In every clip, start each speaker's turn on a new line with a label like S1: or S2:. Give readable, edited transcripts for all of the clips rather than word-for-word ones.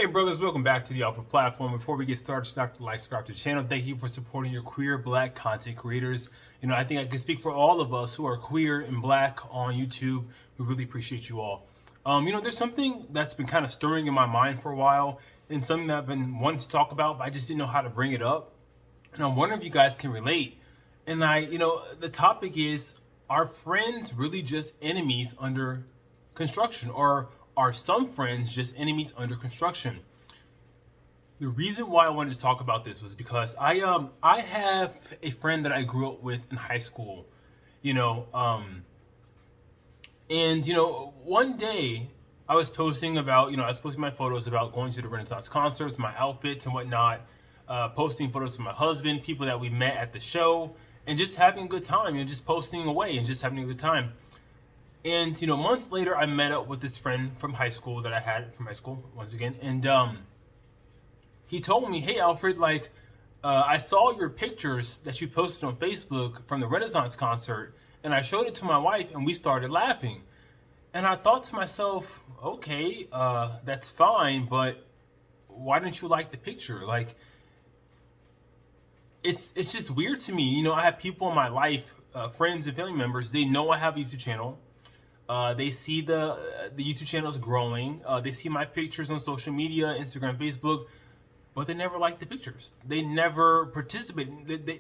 S1: Hey brothers, welcome back to the Alpha Platform. Before we get started, stop to like, subscribe to the channel. Thank you for supporting your queer black content creators. I think I can speak for all of us who are queer and black on YouTube. We really appreciate you all. There's something that's been kind of stirring in my mind for a while and something that I've been wanting to talk about, but I just didn't know how to bring it up. And I'm wondering if you guys can relate. And the topic is, are friends really just enemies under construction, or are some friends just enemies under construction? The reason why I wanted to talk about this was because I have a friend that I grew up with in high school, and one day I was posting about, I was posting my photos about going to the Renaissance concerts, my outfits and whatnot, posting photos of my husband, people that we met at the show, and just having a good time, just posting away and just having a good time. And months later, I met up with this friend from high school that I had from high school once again, and he told me, "Hey, Alfred, I saw your pictures that you posted on Facebook from the Renaissance concert, and I showed it to my wife, and we started laughing." And I thought to myself, "Okay, that's fine, but why didn't you like the picture?" It's just weird to me. I have people in my life, friends and family members. They know I have a YouTube channel. They see the YouTube channel is growing. They see my pictures on social media, Instagram, Facebook, but they never like the pictures. They never participate.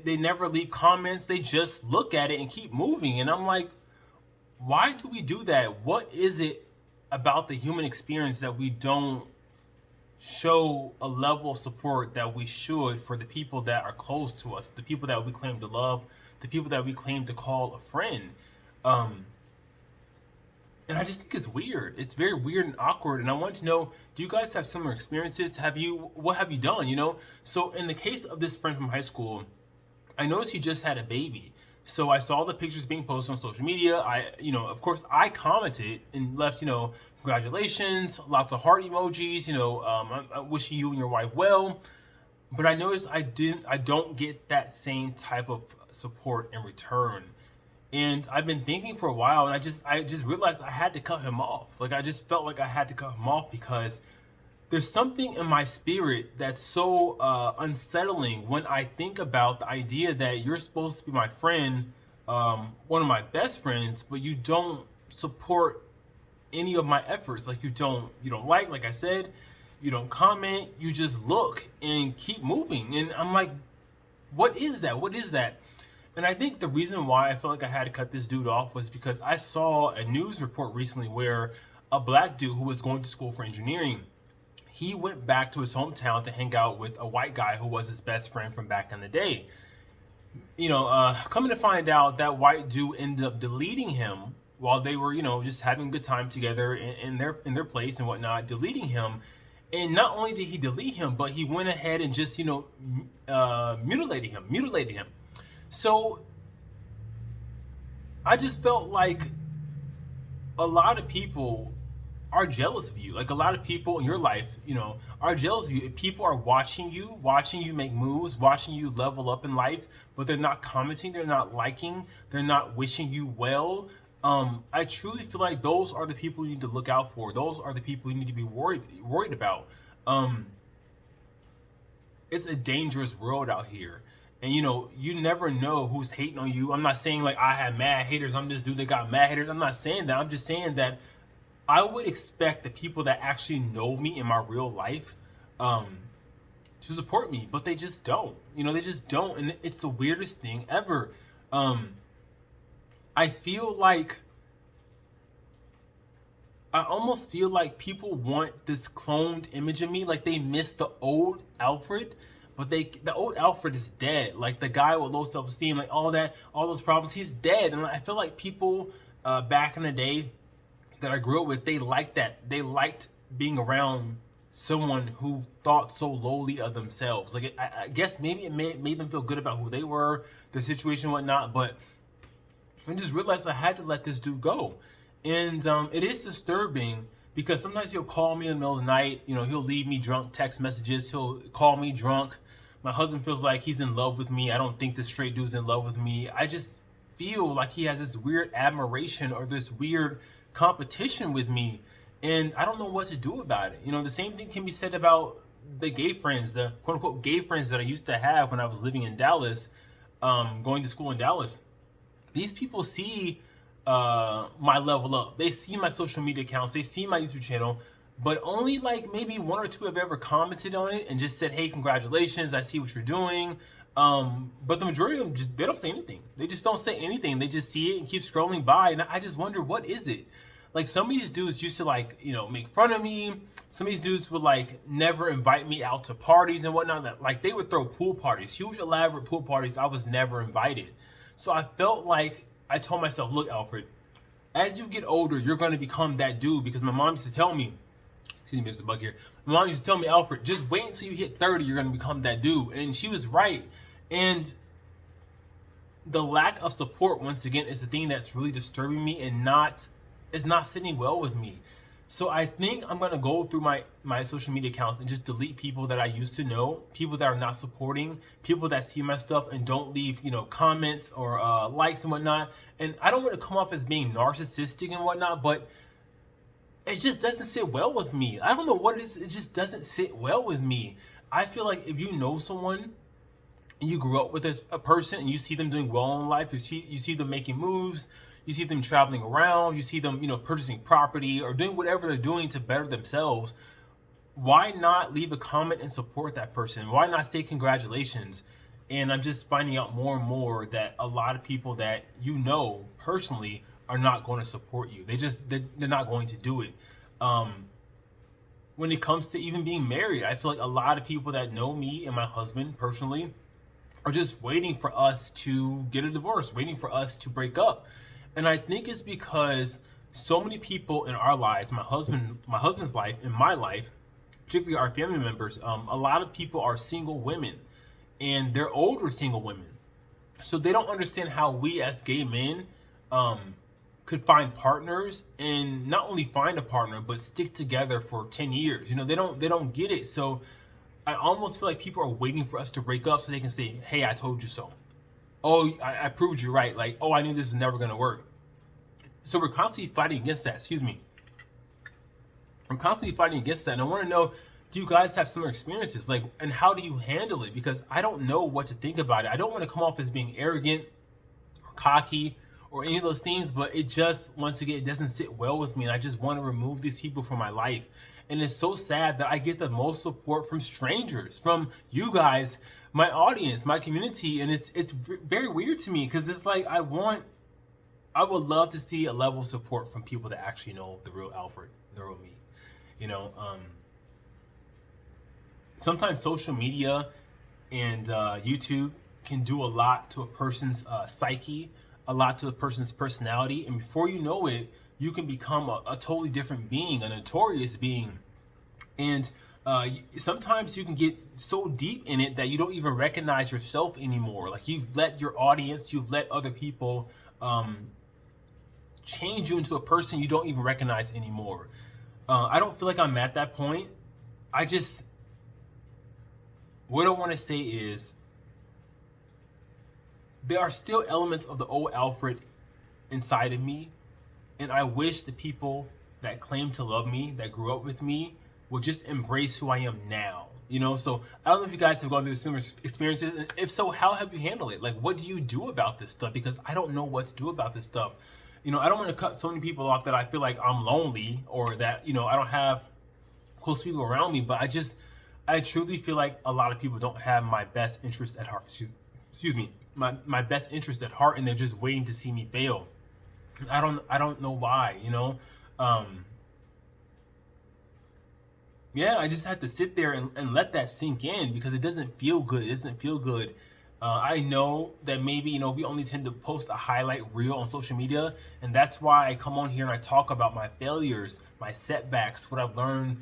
S1: They never leave comments. They just look at it and keep moving. And I'm like, why do we do that? What is it about the human experience that we don't show a level of support that we should for the people that are close to us, the people that we claim to love, the people that we claim to call a friend? And I just think it's weird. It's very weird and awkward. And I want to know, do you guys have similar experiences? What have you done? So in the case of this friend from high school, I noticed he just had a baby. So I saw the pictures being posted on social media. Of course, I commented and left, congratulations, lots of heart emojis, I'm wishing you and your wife well. But I noticed I don't get that same type of support in return. And I've been thinking for a while, and I just realized I had to cut him off. I just felt like I had to cut him off because there's something in my spirit that's so unsettling when I think about the idea that you're supposed to be my friend, one of my best friends, but you don't support any of my efforts. You don't like I said, you don't comment, you just look and keep moving. And I'm like, what is that? What is that? And I think the reason why I felt like I had to cut this dude off was because I saw a news report recently where a black dude who was going to school for engineering, he went back to his hometown to hang out with a white guy who was his best friend from back in the day. Coming to find out, that white dude ended up deleting him while they were, just having a good time together in their place and whatnot, deleting him. And not only did he delete him, but he went ahead and just, mutilated him. So I just felt like a lot of people are jealous of you. A lot of people in your life, are jealous of you. People are watching you make moves, watching you level up in life, but they're not commenting, they're not liking, they're not wishing you well. I truly feel like those are the people you need to look out for. Those are the people you need to be worried about. It's a dangerous world out here. And you never know who's hating on you. I'm not saying I have mad haters, I'm this dude that got mad haters. I'm not saying that. I'm just saying that I would expect the people that actually know me in my real life to support me, but they just don't. They just don't, and it's the weirdest thing ever. I almost feel like people want this cloned image of me. They miss the old Alfred. But the old Alfred is dead. The guy with low self-esteem, all those problems, he's dead. And I feel like people back in the day that I grew up with, they liked that. They liked being around someone who thought so lowly of themselves. I guess maybe it made them feel good about who they were, their situation, whatnot. But I just realized I had to let this dude go. And it is disturbing, because sometimes he'll call me in the middle of the night. He'll leave me drunk text messages. He'll call me drunk. My husband feels like he's in love with me. I don't think this straight dude's in love with me. I just feel like he has this weird admiration or this weird competition with me. and I don't know what to do about it. You know, the same thing can be said about the gay friends, the quote unquote gay friends that I used to have when I was living in Dallas, going to school in Dallas. These people see my level up. They see my social media accounts. They see my YouTube channel, but only like maybe one or two have ever commented on it and just said, "Hey, congratulations! I see what you're doing." But the majority of them they don't say anything. They just don't say anything. They just see it and keep scrolling by. And I just wonder, what is it? Like, some of these dudes used to, like, make fun of me. Some of these dudes would like never invite me out to parties and whatnot. That, like, they would throw pool parties, huge elaborate pool parties. I was never invited. So I felt like I told myself, look, Alfred, as you get older, you're going to become that dude. Because my mom used to tell me, excuse me, Mr. Bug here. My mom used to tell me, Alfred, just wait until you hit 30, you're going to become that dude. And she was right. And the lack of support, once again, is the thing that's really disturbing me and it's not sitting well with me. So I think I'm going to go through my social media accounts and just delete people that I used to know, people that are not supporting, people that see my stuff and don't leave, comments or likes and whatnot. And I don't want to come off as being narcissistic and whatnot, but it just doesn't sit well with me. I don't know what it is. It just doesn't sit well with me. I feel like if you know someone and you grew up with a person and you see them doing well in life, you see them making moves, you see them traveling around, you see them, purchasing property or doing whatever they're doing to better themselves, why not leave a comment and support that person? Why not say congratulations? And I'm just finding out more and more that a lot of people that personally are not going to support you. They're not going to do it. When it comes to even being married, I feel like a lot of people that know me and my husband personally are just waiting for us to get a divorce, waiting for us to break up. And I think it's because so many people in our lives, my husband's life, and my life, particularly our family members, a lot of people are single women, and they're older single women. So they don't understand how we as gay men could find partners, and not only find a partner, but stick together for 10 years. They don't get it. So I almost feel like people are waiting for us to break up so they can say, "Hey, I told you so. Oh, I proved you right. Like, oh, I knew this was never going to work." So we're constantly fighting against that. Excuse me. I'm constantly fighting against that. And I want to know, do you guys have similar experiences? Like, and how do you handle it? Because I don't know what to think about it. I don't want to come off as being arrogant or cocky or any of those things, but it just, once again, it doesn't sit well with me. And I just want to remove these people from my life. And it's so sad that I get the most support from strangers, from you guys, my audience, my community. And it's very weird to me, because it's like I would love to see a level of support from people that actually know the real Alfred, the real me. Sometimes social media and YouTube can do a lot to a person's psyche, a lot to a person's personality. And before you know it, you can become a totally different being, a notorious being. And sometimes you can get so deep in it that you don't even recognize yourself anymore. Like, you've let your audience, you've let other people change you into a person you don't even recognize anymore. I don't feel like I'm at that point. What I want to say is, there are still elements of the old Alfred inside of me. And I wish the people that claim to love me, that grew up with me, would just embrace who I am now. So I don't know if you guys have gone through similar experiences. And if so, how have you handled it? Like, what do you do about this stuff? Because I don't know what to do about this stuff. I don't want to cut so many people off that I feel like I'm lonely, or that, I don't have close people around me. But I truly feel like a lot of people don't have my best interest at heart. Excuse me, my best interest at heart, and they're just waiting to see me fail. I don't know why, yeah, I just had to sit there and let that sink in, because it doesn't feel good. It doesn't feel good. I know that maybe, we only tend to post a highlight reel on social media. And that's why I come on here and I talk about my failures, my setbacks, what I've learned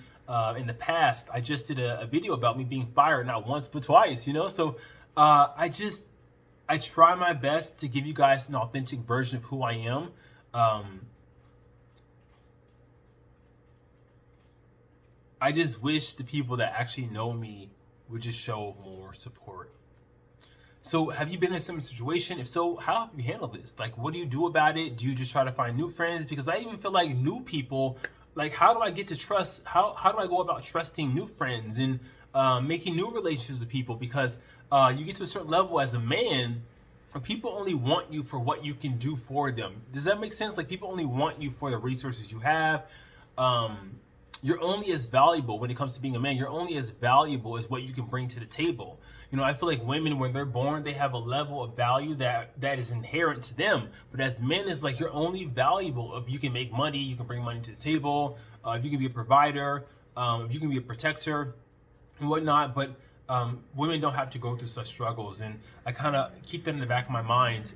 S1: in the past. I just did a video about me being fired, not once, but twice, So I try my best to give you guys an authentic version of who I am. I just wish the people that actually know me would just show more support. So have you been in a similar situation? If so, how have you handled this? Like, what do you do about it? Do you just try to find new friends? Because I even feel like new people like, how do I get to trust? How do I go about trusting new friends and making new relationships with people? Because you get to a certain level as a man, and people only want you for what you can do for them. Does that make sense? Like, people only want you for the resources you have. You're only as valuable when it comes to being a man. You're only as valuable as what you can bring to the table. You know, I feel like women, when they're born, they have a level of value that is inherent to them. But as men, it's like you're only valuable if you can make money, you can bring money to the table, if you can be a provider, if you can be a protector and whatnot. But women don't have to go through such struggles, and I kind of keep that in the back of my mind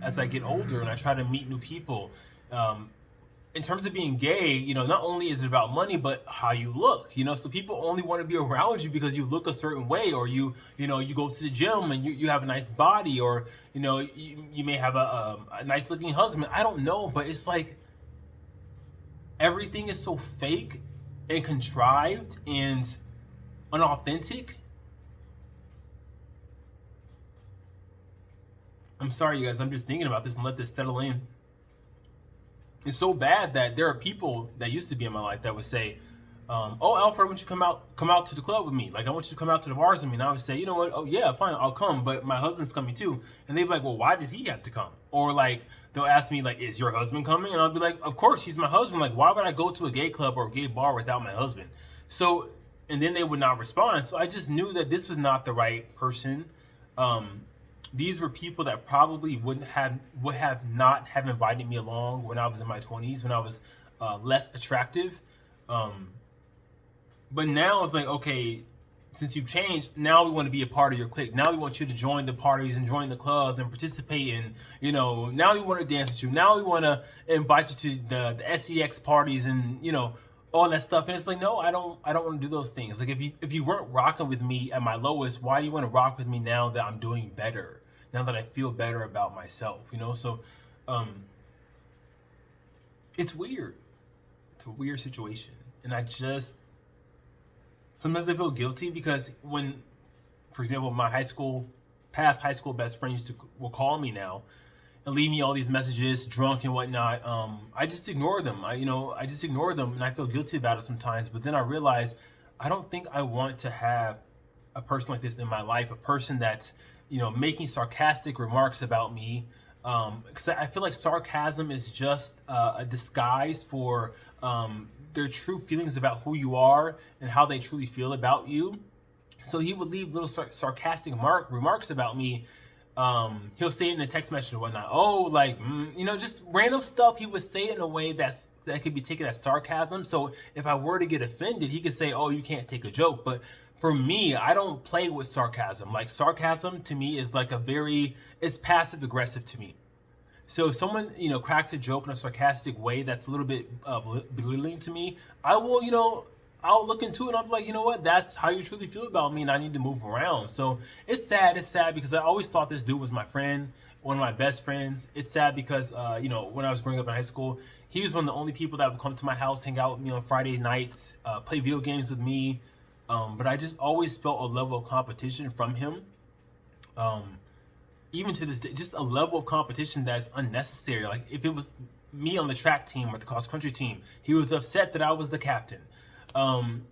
S1: as I get older and I try to meet new people. In terms of being gay, you know, not only is it about money, but how you look, you know, so people only want to be around you because you look a certain way, or you know, you go to the gym and you have a nice body, or, you know, you may have a nice looking husband. I don't know, but it's like everything is so fake and contrived and unauthentic. I'm sorry, you guys, I'm just thinking about this and let this settle in. It's so bad that there are people that used to be in my life that would say, oh, Alfred, I want you to come out to the club with me. Like, I want you to come out to the bars with me. And I would say, you know what? Oh yeah, fine, I'll come. But my husband's coming too. And they'd be like, well, why does he have to come? Or like, they'll ask me like, is your husband coming? And I'll be like, of course, he's my husband. Like, why would I go to a gay club or a gay bar without my husband? So, and then they would not respond. So I just knew that this was not the right person. These were people that probably would have not have invited me along when I was in my 20s, when I was less attractive. But now it's like, okay, since you've changed, now we want to be a part of your clique. Now we want you to join the parties and join the clubs and participate in, you know, now we want to dance with you. Now we want to invite you to the SEX parties and, you know, all that stuff. And it's like, no, I don't want to do those things. Like, if you weren't rocking with me at my lowest, why do you want to rock with me now that I'm doing better? Now that I feel better about myself, you know? So it's weird. It's a weird situation. And sometimes I feel guilty because when, for example, my past high school best friend will call me now and leave me all these messages, drunk and whatnot. I just ignore them. I just ignore them, and I feel guilty about it sometimes. But then I realize I don't think I want to have a person like this in my life, a person that's, you know, making sarcastic remarks about me, because I feel like sarcasm is just a disguise for their true feelings about who you are and how they truly feel about you. So he would leave little sarcastic remarks about me. He'll say it in a text message and whatnot. Oh, like, you know, just random stuff. He would say it in a way that could be taken as sarcasm. So if I were to get offended, he could say, oh, you can't take a joke. But for me, I don't play with sarcasm. Like, sarcasm to me is like it's passive aggressive to me. So if someone, you know, cracks a joke in a sarcastic way that's a little bit belittling to me, I will, you know, I'll look into it and I'll be like, you know what, that's how you truly feel about me and I need to move around. So it's sad because I always thought this dude was my friend, one of my best friends. It's sad because, you know, when I was growing up in high school, he was one of the only people that would come to my house, hang out with me on Friday nights, play video games with me. But I just always felt a level of competition from him. Even to this day, just a level of competition that's unnecessary. Like, if it was me on the track team or the cross country team, he was upset that I was the captain. When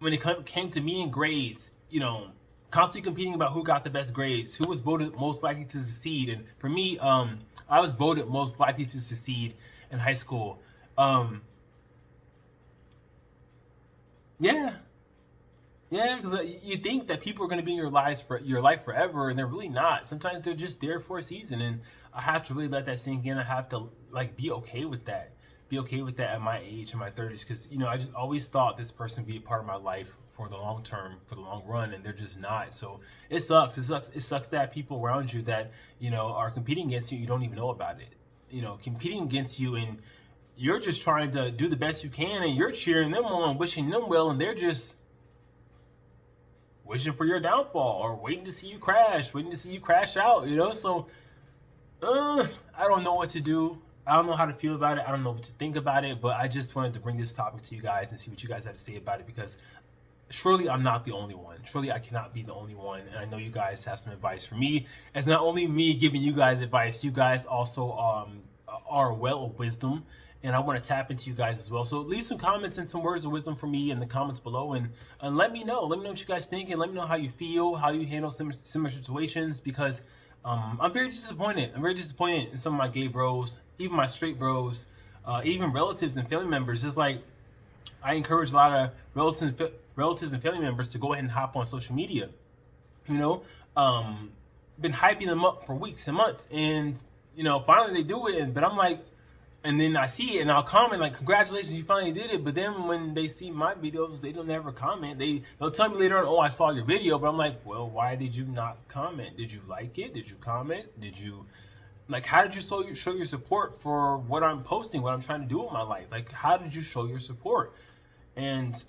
S1: it came to me in grades, you know, constantly competing about who got the best grades, who was voted most likely to succeed. And for me, I was voted most likely to succeed in high school. Yeah, because you think that people are going to be in your life forever, and they're really not. Sometimes they're just there for a season, and I have to really let that sink in. I have to, like, be okay with that. Be okay with that at my age, in my 30s, because, you know, I just always thought this person would be a part of my life for the long term, for the long run, and they're just not. So it sucks. It sucks to have people around you that, you know, are competing against you. You don't even know about it. You know, competing against you, and you're just trying to do the best you can, and you're cheering them on, wishing them well, and they're just wishing for your downfall or waiting to see you crash out, you know? So I don't know what to do. I don't know how to feel about it. I don't know what to think about it, but I just wanted to bring this topic to you guys and see what you guys had to say about it, because surely I'm not the only one. Surely I cannot be the only one. And I know you guys have some advice for me. It's not only me giving you guys advice. You guys also are a well of wisdom and I want to tap into you guys as well. So leave some comments and some words of wisdom for me in the comments below, and let me know. Let me know what you guys think, and let me know how you feel, how you handle similar situations, because I'm very disappointed. I'm very disappointed in some of my gay bros, even my straight bros, even relatives and family members. It's like I encourage a lot of relatives and family members to go ahead and hop on social media. You know, been hyping them up for weeks and months, and you know, finally they do it. But I'm like, and then I see it and I'll comment like, congratulations, you finally did it. But then when they see my videos, they don't ever comment. They'll tell me later on, oh, I saw your video. But I'm like, well, why did you not comment? Did you like it? Did you comment? Did you, like, how did you show your support for what I'm posting, what I'm trying to do with my life? Like, how did you show your support? And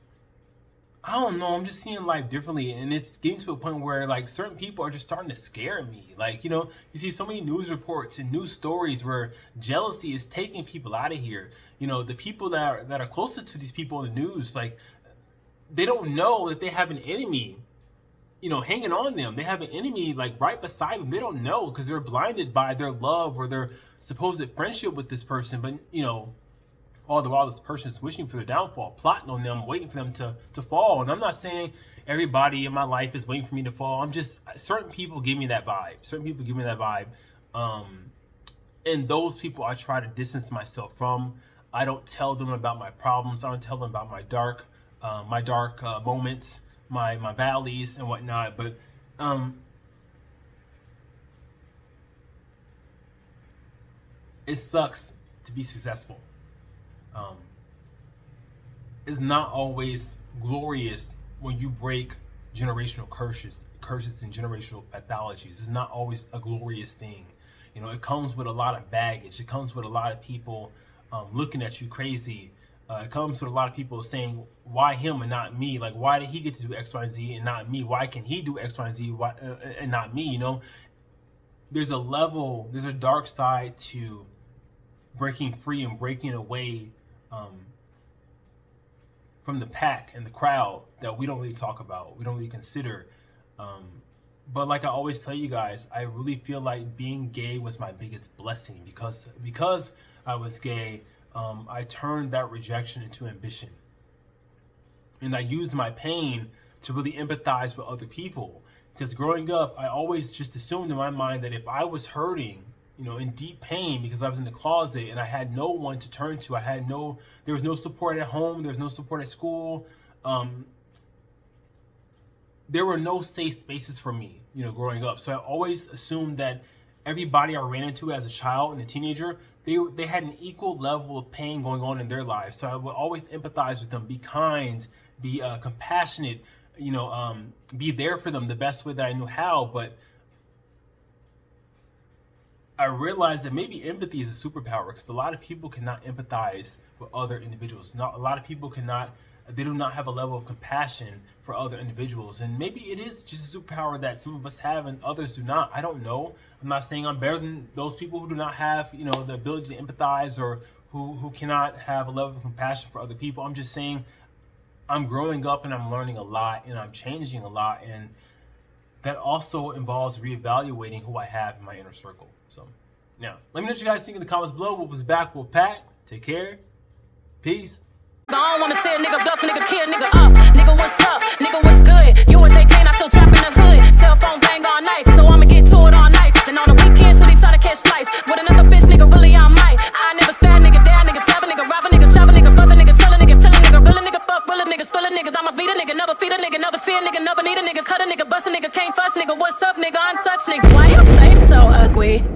S1: I don't know, I'm just seeing life differently, and it's getting to a point where like certain people are just starting to scare me. Like, you know, you see so many news reports and news stories where jealousy is taking people out of here. You know, the people that are closest to these people in the news, like, they don't know that they have an enemy, you know, hanging on them. They have an enemy like right beside them. They don't know because they're blinded by their love or their supposed friendship with this person. But, you know, all the while this person is wishing for their downfall, plotting on them, waiting for them to fall. And I'm not saying everybody in my life is waiting for me to fall. I'm just, certain people give me that vibe. Certain people give me that vibe. And those people I try to distance myself from. I don't tell them about my problems. I don't tell them about my dark moments, my valleys and whatnot. But it sucks to be successful. It's not always glorious when you break generational curses and generational pathologies. It's not always a glorious thing. You know, it comes with a lot of baggage. It comes with a lot of people looking at you crazy. It comes with a lot of people saying, why him and not me? Like, why did he get to do X, Y, and Z and not me? Why can he do X, Y, and Z and not me? You know, there's a dark side to breaking free and breaking away from the pack and the crowd that we don't really talk about, we don't really consider. But like I always tell you guys, I really feel like being gay was my biggest blessing, because I was gay, I turned that rejection into ambition. And I used my pain to really empathize with other people. Because growing up, I always just assumed in my mind that if I was hurting, you know, in deep pain because I was in the closet and I had no one to turn to. There was no support at home. There was no support at school. There were no safe spaces for me, you know, growing up. So I always assumed that everybody I ran into as a child and a teenager, they had an equal level of pain going on in their lives. So I would always empathize with them, be kind, be compassionate, you know, be there for them the best way that I knew how. But I realized that maybe empathy is a superpower, because a lot of people cannot empathize with other individuals. A lot of people they do not have a level of compassion for other individuals. And maybe it is just a superpower that some of us have and others do not. I don't know. I'm not saying I'm better than those people who do not have, you know, the ability to empathize, or who cannot have a level of compassion for other people. I'm just saying I'm growing up and I'm learning a lot and I'm changing a lot. And that also involves reevaluating who I have in my inner circle. So, yeah, let me know what you guys think in the comments below. Wolf is back. Wolf Pack. Take care. Peace.
S2: I don't wanna see a nigga bluff, nigga kill, nigga up. Nigga, what's up? Nigga, what's good? You and they can't, I still trap in the hood. Cell phone bang all night, so I'ma get to it all night. Then on the weekends, so they try to catch flights. With another bitch, nigga, really I might. I never stand, nigga, dare, nigga, flap a nigga, rob a nigga, chop a nigga, bust a nigga, tell a nigga, real a nigga, fuck, real a nigga, spill a nigga. I'ma beat a nigga, never feed a nigga, never fear a nigga, never need a nigga, cut a nigga, bust a nigga, can't fuss nigga, what's up, nigga, untouched nigga. Why you say so ugly?